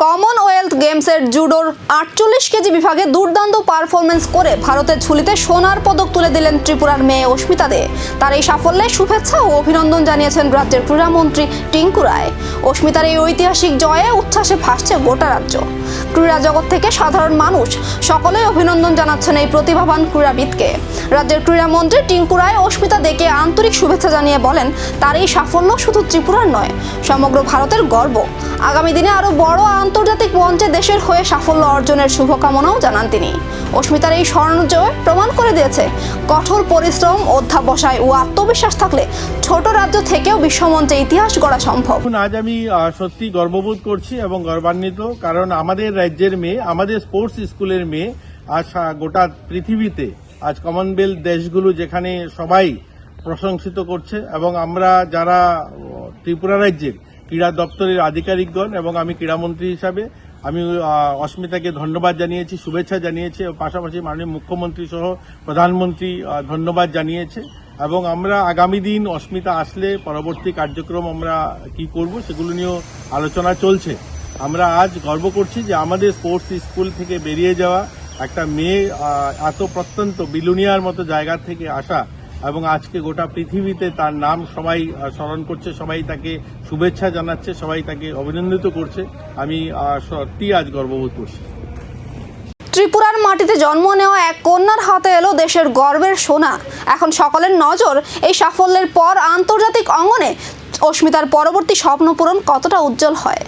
Commonwealth গেমসের জুডোর 48 KG বিভাগে দুর্দান্ত পারফরমেন্স করে ভারতের ঝুলিতে সোনার পদক তুলে দিলেন ত্রিপুরার মেয়ে অস্মিতা দে। তার এই সাফল্যে শুভেচ্ছা ও অভিনন্দন জানিয়েছেন রাজ্যের ক্রীড়ামন্ত্রী টিঙ্কু রায়। অস্মিতার এই ঐতিহাসিক জয়ে উচ্ছ্বাসে ভাসছে গোটা রাজ্য। ক্রীড়া জগৎ থেকে সাধারণ মানুষ সকলেই অভিনন্দন জানাচ্ছেন এই প্রতিভাবান ক্রীড়াবিদকে। রাজ্যের ক্রীড়ামন্ত্রী টিঙ্কু রায় অস্মিতা দেকে আন্তরিক শুভেচ্ছা জানিয়ে বলেন, তার এই সাফল্য শুধু ত্রিপুরার নয়, সমগ্র ভারতের গর্ব। আগামী দিনে আরো বড় আন্তর্জাতিক মঞ্চে দেশের হয়ে সাফল্য অর্জনের শুভকামনাও জানান তিনি। অস্মিতার এই স্বর্ণজয় প্রমাণ করে দিয়েছে, কঠোর পরিশ্রম, অধ্যাবসায় ও আত্মবিশ্বাস থাকলে ছোট রাজ্য থেকেও বিশ্বমঞ্চে ইতিহাস গড়া সম্ভব। আজ আমি সত্যি গর্ববোধ করছি এবং গর্বান্বিত, কারণ আমাদের রাজ্যের মেয়ে, আমাদের স্পোর্টস স্কুলের মেয়ে আজ গোটা পৃথিবীতে আজ কমনওয়েলথ দেশগুলো যেখানে সবাই প্রশংসিত করছে, এবং আমরা যারা ত্রিপুরা রাজ্যের ক্রীড়া দপ্তরের আধিকারিকগণ এবং আমি ক্রীড়ামন্ত্রী হিসাবে আমি অস্মিতাকে ধন্যবাদ জানিয়েছি, শুভেচ্ছা জানিয়েছি। পাশাপাশি মাননীয় মুখ্যমন্ত্রী সহ প্রধানমন্ত্রী ধন্যবাদ জানিয়েছে। এবং আমরা আগামী দিন অস্মিতা আসলে পরবর্তী কার্যক্রম আমরা কি করব সেগুলো নিয়েও আলোচনা চলছে। আমরা আজ গর্ব করছি যে আমাদের স্পোর্টস স্কুল থেকে বেরিয়ে যাওয়া একটা মেয়ে এত প্রত্যন্ত বিলুনিয়ার মতো জায়গা থেকে আসা, এবং আজকে গোটা পৃথিবীতে তার নাম সবাই স্মরণ করছে, সবাই তাকে শুভেচ্ছা জানাচ্ছে, সবাই তাকে অভিনন্দিত করছে। আমি সত্যি আজ গর্ববোধ করছি। ত্রিপুরার মাটিতে জন্ম নেওয়া এক কন্যার হাতে এলো দেশের গর্বের সোনা। এখন সকলের নজর এই সাফল্যের পর আন্তর্জাতিক অঙ্গনে অস্মিতার পরবর্তী স্বপ্ন পূরণ কতটা উজ্জ্বল হয়।